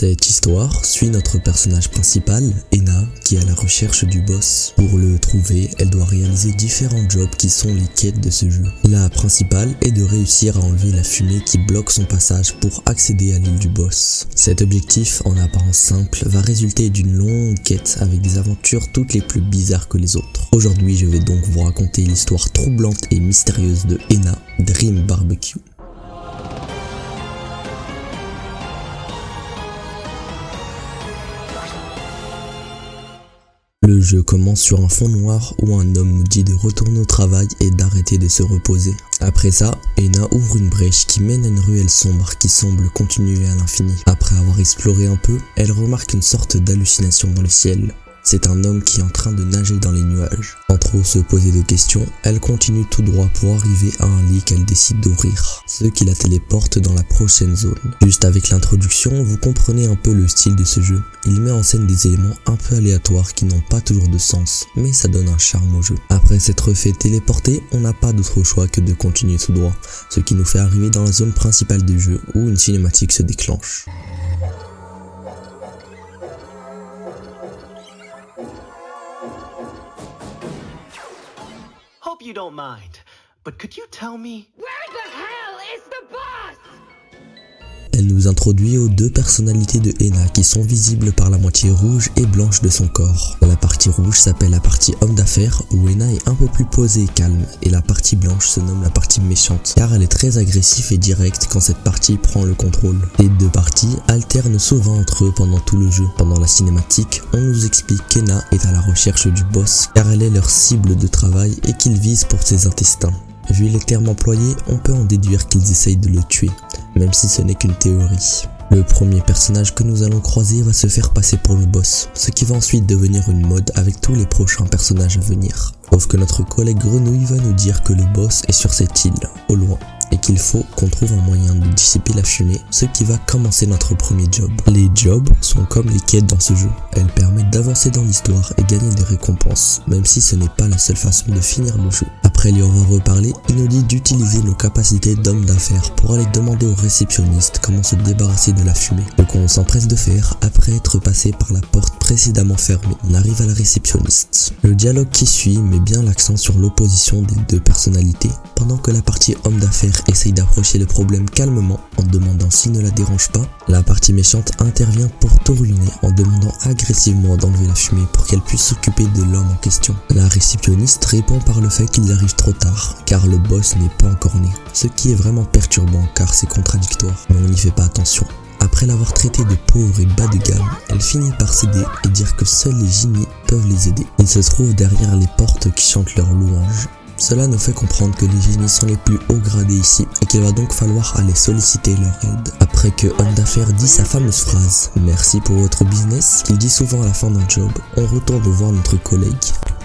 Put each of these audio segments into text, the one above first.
Cette histoire suit notre personnage principal, Ena, qui est à la recherche du boss. Pour le trouver, elle doit réaliser différents jobs qui sont les quêtes de ce jeu. La principale est de réussir à enlever la fumée qui bloque son passage pour accéder à l'île du boss. Cet objectif, en apparence simple, va résulter d'une longue quête avec des aventures toutes les plus bizarres que les autres. Aujourd'hui, je vais donc vous raconter l'histoire troublante et mystérieuse de Ena, Dream Barbecue. Le jeu commence sur un fond noir où un homme nous dit de retourner au travail et d'arrêter de se reposer. Après ça, Ena ouvre une brèche qui mène à une ruelle sombre qui semble continuer à l'infini. Après avoir exploré un peu, elle remarque une sorte d'hallucination dans le ciel. C'est un homme qui est en train de nager dans les nuages. Sans trop se poser de questions, elle continue tout droit pour arriver à un lit qu'elle décide d'ouvrir, ce qui la téléporte dans la prochaine zone. Juste avec l'introduction, vous comprenez un peu le style de ce jeu. Il met en scène des éléments un peu aléatoires qui n'ont pas toujours de sens, mais ça donne un charme au jeu. Après s'être fait téléporter, on n'a pas d'autre choix que de continuer tout droit, ce qui nous fait arriver dans la zone principale du jeu où une cinématique se déclenche. Hope you don't mind, but could you tell me? Where the hell is the boss? Elle nous introduit aux deux personnalités de Ena qui sont visibles par la moitié rouge et blanche de son corps. La partie rouge s'appelle la partie homme d'affaires où Ena est un peu plus posée et calme, et la partie blanche se nomme la partie méchante car elle est très agressive et directe quand cette partie prend le contrôle. Les deux parties alternent souvent entre eux pendant tout le jeu. Pendant la cinématique, on nous explique qu'Ena est à la recherche du boss car elle est leur cible de travail et qu'il vise pour ses intestins. Vu les termes employés, on peut en déduire qu'ils essayent de le tuer, même si ce n'est qu'une théorie. Le premier personnage que nous allons croiser va se faire passer pour le boss, ce qui va ensuite devenir une mode avec tous les prochains personnages à venir. Sauf que notre collègue Grenouille va nous dire que le boss est sur cette île, au loin, et qu'il faut qu'on trouve un moyen de dissiper la fumée, ce qui va commencer notre premier job. Les jobs sont comme les quêtes dans ce jeu, elles permettent d'avancer dans l'histoire et gagner des récompenses, même si ce n'est pas la seule façon de finir le jeu. Après lui avoir reparlé, il nous dit d'utiliser nos capacités d'homme d'affaires pour aller demander au réceptionniste comment se débarrasser de la fumée. Ce qu'on s'empresse de faire après être passé par la porte précédemment fermée. On arrive à la réceptionniste. Le dialogue qui suit met bien l'accent sur l'opposition des deux personnalités, pendant que la partie homme d'affaires essaye d'approcher le problème calmement en demandant s'il ne la dérange pas. La partie méchante intervient pour tout ruiner en demandant agressivement d'enlever la fumée pour qu'elle puisse s'occuper de l'homme en question. La réceptionniste répond par le fait qu'ils arrivent trop tard car le boss n'est pas encore né, ce qui est vraiment perturbant car c'est contradictoire, mais on n'y fait pas attention. Après l'avoir traité de pauvre et bas de gamme, elle finit par céder et dire que seuls les génies peuvent les aider. Ils se trouvent derrière les portes qui chantent leurs louanges. Cela nous fait comprendre que les génies sont les plus hauts gradés ici et qu'il va donc falloir aller solliciter leur aide. Après que homme d'affaires dit sa fameuse phrase « Merci pour votre business » qu'il dit souvent à la fin d'un job, on retourne voir notre collègue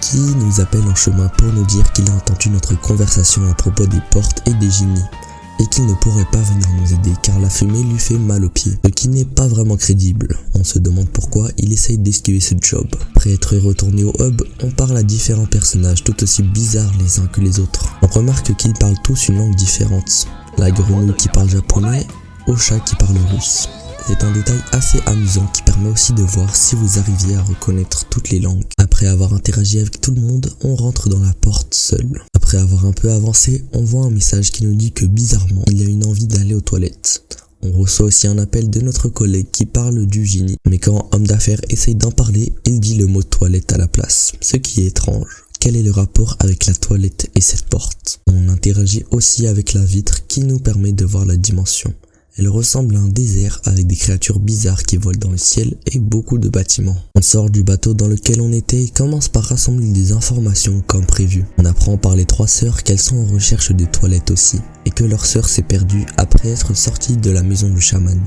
qui nous appelle en chemin pour nous dire qu'il a entendu notre conversation à propos des portes et des génies et qu'il ne pourrait pas venir nous aider car la fumée lui fait mal aux pieds, ce qui n'est pas vraiment crédible. On se demande pourquoi il essaye d'esquiver ce job. Après être retourné au hub, on parle à différents personnages tout aussi bizarres les uns que les autres. On remarque qu'ils parlent tous une langue différente. La grenouille qui parle japonais, au chat qui parle russe. C'est un détail assez amusant qui permet aussi de voir si vous arriviez à reconnaître toutes les langues. Après avoir interagi avec tout le monde, on rentre dans la porte seul. Après avoir un peu avancé, on voit un message qui nous dit que bizarrement, il y a une envie d'aller aux toilettes. On reçoit aussi un appel de notre collègue qui parle du génie. Mais quand homme d'affaires essaye d'en parler, il dit le mot toilette à la place, ce qui est étrange. Quel est le rapport avec la toilette et cette porte? On interagit aussi avec la vitre qui nous permet de voir la dimension. Elle ressemble à un désert avec des créatures bizarres qui volent dans le ciel et beaucoup de bâtiments. On sort du bateau dans lequel on était et commence par rassembler des informations comme prévu. On apprend par les trois sœurs qu'elles sont en recherche de toilettes aussi et que leur sœur s'est perdue après être sortie de la maison du chaman.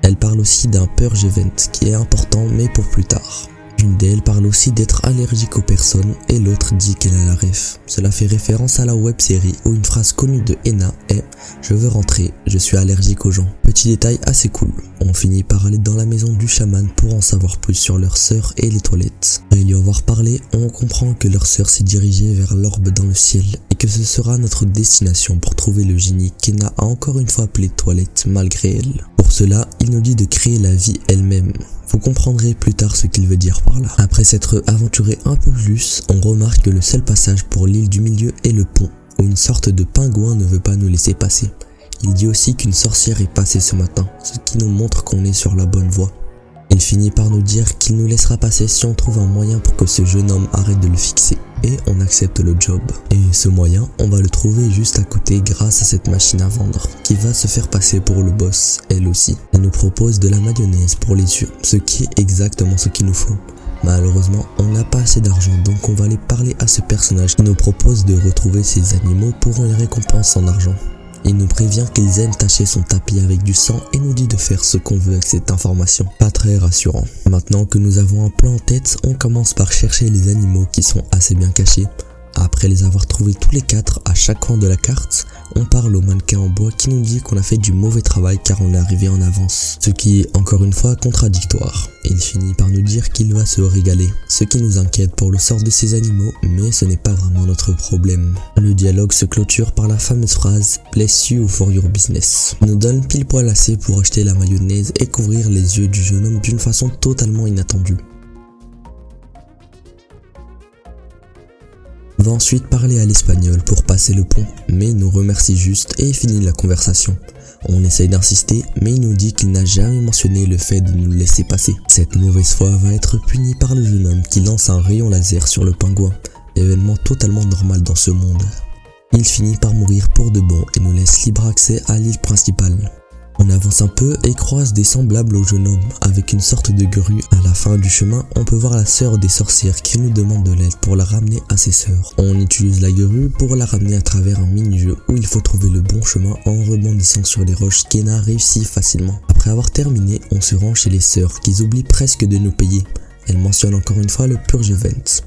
Elle parle aussi d'un purge event qui est important mais pour plus tard. Une d'elles parle aussi d'être allergique aux personnes et l'autre dit qu'elle a la ref. Cela fait référence à la web-série où une phrase connue de Hena est « Je veux rentrer, je suis allergique aux gens ». Petit détail assez cool. On finit par aller dans la maison du chaman pour en savoir plus sur leur sœur et les toilettes. Après lui avoir parlé, on comprend que leur sœur s'est dirigée vers l'orbe dans le ciel et que ce sera notre destination pour trouver le génie qu'Hena a encore une fois appelé toilette malgré elle. Pour cela, il nous dit de créer la vie elle-même. Vous comprendrez plus tard ce qu'il veut dire par là. Après s'être aventuré un peu plus, on remarque que le seul passage pour l'île du milieu est le pont, où une sorte de pingouin ne veut pas nous laisser passer. Il dit aussi qu'une sorcière est passée ce matin, ce qui nous montre qu'on est sur la bonne voie. Il finit par nous dire qu'il nous laissera passer si on trouve un moyen pour que ce jeune homme arrête de le fixer, et on accepte le job. Et ce moyen, on va le trouver juste à côté grâce à cette machine à vendre, qui va se faire passer pour le boss, elle aussi. Elle nous propose de la mayonnaise pour les yeux, ce qui est exactement ce qu'il nous faut. Malheureusement, on n'a pas assez d'argent, donc on va aller parler à ce personnage qui nous propose de retrouver ces animaux pour une récompense en argent. Il nous prévient qu'ils aiment tacher son tapis avec du sang et nous dit de faire ce qu'on veut avec cette information. Pas très rassurant. Maintenant que nous avons un plan en tête, on commence par chercher les animaux qui sont assez bien cachés. Après les avoir trouvés tous les 4 à chaque coin de la carte, on parle au mannequin en bois qui nous dit qu'on a fait du mauvais travail car on est arrivé en avance. Ce qui est encore une fois contradictoire. Il finit par nous dire qu'il va se régaler, ce qui nous inquiète pour le sort de ces animaux, mais ce n'est pas vraiment notre problème. Le dialogue se clôture par la fameuse phrase « Bless you for your business ». Il nous donne pile poil assez pour acheter la mayonnaise et couvrir les yeux du jeune homme d'une façon totalement inattendue. On va ensuite parler à l'espagnol pour passer le pont, mais il nous remercie juste et finit la conversation. On essaye d'insister, mais il nous dit qu'il n'a jamais mentionné le fait de nous laisser passer. Cette mauvaise foi va être punie par le jeune homme qui lance un rayon laser sur le pingouin, événement totalement normal dans ce monde. Il finit par mourir pour de bon et nous laisse libre accès à l'île principale. On avance un peu et croise des semblables au jeune homme, avec une sorte de grue. À la fin du chemin, on peut voir la sœur des sorcières qui nous demande de l'aide pour la ramener à ses sœurs. On utilise la grue pour la ramener à travers un mini-jeu où il faut trouver le bon chemin en rebondissant sur les roches qu'Hena réussit facilement. Après avoir terminé, on se rend chez les sœurs qui oublient presque de nous payer. Elles mentionnent encore une fois le Purge Event.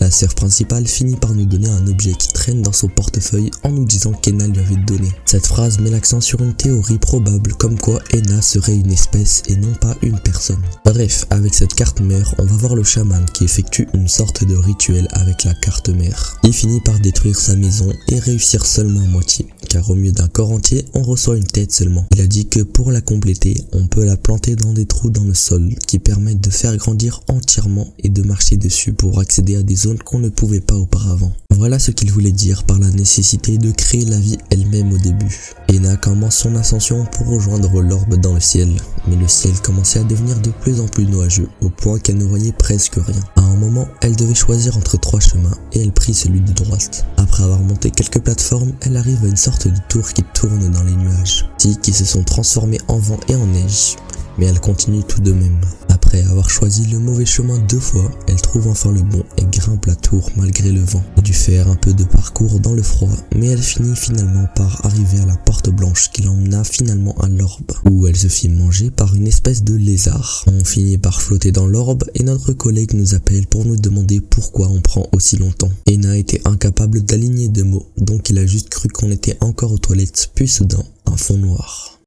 La sœur principale finit par nous donner un objet qui traîne dans son portefeuille en nous disant qu'Hena lui avait donné. Cette phrase met l'accent sur une théorie probable comme quoi Hena serait une espèce et non pas une personne. Bref, avec cette carte mère, on va voir le chaman qui effectue une sorte de rituel avec la carte mère. Il finit par détruire sa maison et réussir seulement à moitié, car au mieux d'un corps entier, on reçoit une tête seulement. Il a dit que pour la compléter, on peut la planter dans des trous dans le sol qui permettent de faire grandir entièrement et de marcher dessus pour accéder à des zones qu'on ne pouvait pas auparavant. Voilà ce qu'il voulait dire par la nécessité de créer la vie elle-même au début. Hena commence son ascension pour rejoindre l'orbe dans le ciel, mais le ciel commençait à devenir de plus en plus nuageux, au point qu'elle ne voyait presque rien. À un moment, elle devait choisir entre 3 chemins, et elle prit celui de droite. Après avoir monté quelques plateformes, elle arrive à une sorte de tour qui tourne dans les nuages, qui se sont transformés en vent et en neige, mais elle continue tout de même. Après avoir choisi le mauvais chemin 2 fois, elle trouve enfin le bon et grimpe la tour malgré le vent. Elle a dû faire un peu de parcours dans le froid, mais elle finit finalement par arriver à la porte blanche qui l'emmena finalement à l'orbe, où elle se fit manger par une espèce de lézard. On finit par flotter dans l'orbe et notre collègue nous appelle pour nous demander pourquoi on prend aussi longtemps. Hena était incapable d'aligner 2 mots, donc il a juste cru qu'on était encore aux toilettes, puis soudain, un fond noir.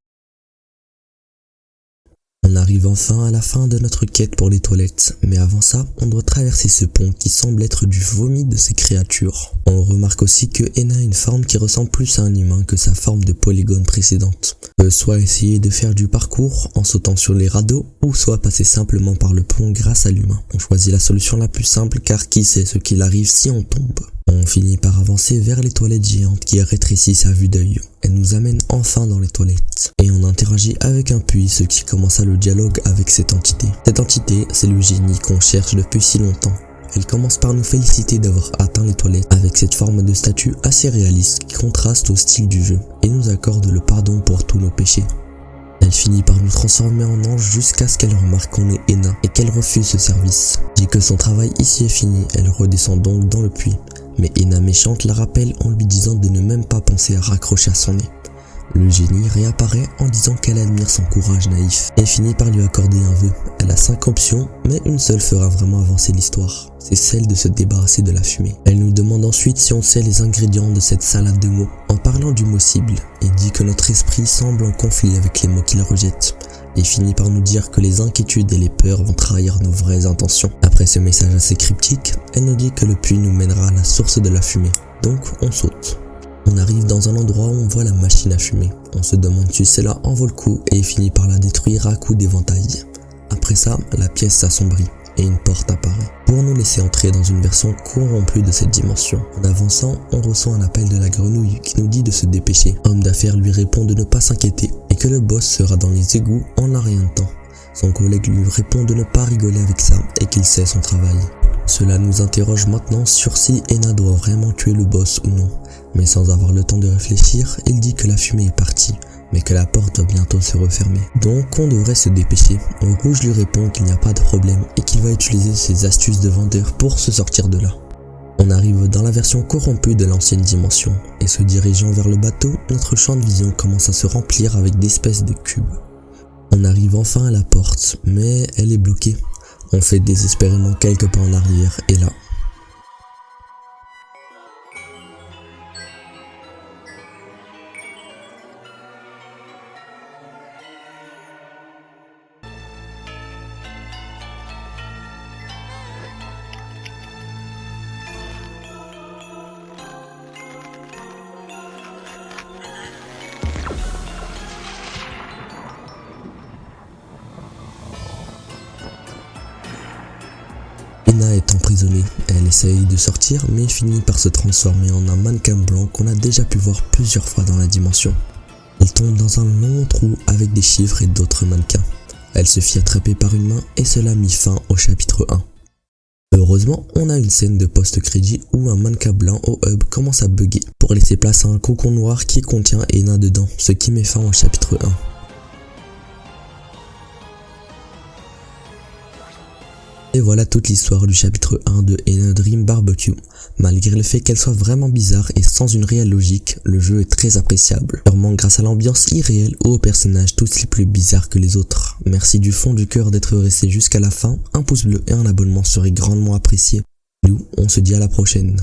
On arrive enfin à la fin de notre quête pour les toilettes, mais avant ça, on doit traverser ce pont qui semble être du vomi de ces créatures. On remarque aussi que Hena a une forme qui ressemble plus à un humain que sa forme de polygone précédente. On peut soit essayer de faire du parcours en sautant sur les radeaux, ou soit passer simplement par le pont grâce à l'humain. On choisit la solution la plus simple car qui sait ce qu'il arrive si on tombe. On finit par avancer vers les toilettes géantes qui rétrécissent à vue d'œil. Elle nous amène enfin dans les toilettes. Et on interagit avec un puits, ce qui commença le dialogue avec cette entité. Cette entité, c'est le génie qu'on cherche depuis si longtemps. Elle commence par nous féliciter d'avoir atteint les toilettes avec cette forme de statue assez réaliste qui contraste au style du jeu et nous accorde le pardon pour tous nos péchés. Elle finit par nous transformer en ange jusqu'à ce qu'elle remarque qu'on est Hena et qu'elle refuse ce service. Dit que son travail ici est fini, elle redescend donc dans le puits. Mais Hena méchante la rappelle en lui disant de ne même pas penser à raccrocher à son nez. Le génie réapparaît en disant qu'elle admire son courage naïf et finit par lui accorder un vœu. Elle a 5 options, mais une seule fera vraiment avancer l'histoire. C'est celle de se débarrasser de la fumée. Elle nous demande ensuite si on sait les ingrédients de cette salade de mots. En parlant du mot cible, il dit que notre esprit semble en conflit avec les mots qu'il rejette. Et finit par nous dire que les inquiétudes et les peurs vont trahir nos vraies intentions. Après ce message assez cryptique, elle nous dit que le puits nous mènera à la source de la fumée. Donc on saute. On arrive dans un endroit où on voit la machine à fumer. On se demande si cela en vaut le coup et finit par la détruire à coups d'éventail. Après ça, la pièce s'assombrit et une porte apparaît pour nous laisser entrer dans une version corrompue de cette dimension. En avançant, on reçoit un appel de la grenouille qui nous dit de se dépêcher. Homme d'affaires lui répond de ne pas s'inquiéter et que le boss sera dans les égouts en un rien de temps. Son collègue lui répond de ne pas rigoler avec ça et qu'il sait son travail. Cela nous interroge maintenant sur si Ena doit vraiment tuer le boss ou non. Mais sans avoir le temps de réfléchir, il dit que la fumée est partie, mais que la porte va bientôt se refermer. Donc on devrait se dépêcher. Rouge lui répond qu'il n'y a pas de problème et qu'il va utiliser ses astuces de vendeur pour se sortir de là. On arrive dans la version corrompue de l'ancienne dimension, et se dirigeant vers le bateau, notre champ de vision commence à se remplir avec d'espèces de cubes. On arrive enfin à la porte, mais elle est bloquée. On fait désespérément quelques pas en arrière, et là... Ena est emprisonnée, elle essaye de sortir mais finit par se transformer en un mannequin blanc qu'on a déjà pu voir plusieurs fois dans la dimension. Elle tombe dans un long trou avec des chiffres et d'autres mannequins. Elle se fit attraper par une main et cela mit fin au chapitre 1. Heureusement, on a une scène de post-crédit où un mannequin blanc au hub commence à bugger pour laisser place à un cocon noir qui contient Ena dedans, ce qui met fin au chapitre 1. Et voilà toute l'histoire du chapitre 1 de Ena Dream Barbecue. Malgré le fait qu'elle soit vraiment bizarre et sans une réelle logique, le jeu est très appréciable, purement grâce à l'ambiance irréelle ou aux personnages tous les plus bizarres que les autres. Merci du fond du cœur d'être resté jusqu'à la fin, un pouce bleu et un abonnement seraient grandement appréciés. Nous, on se dit à la prochaine.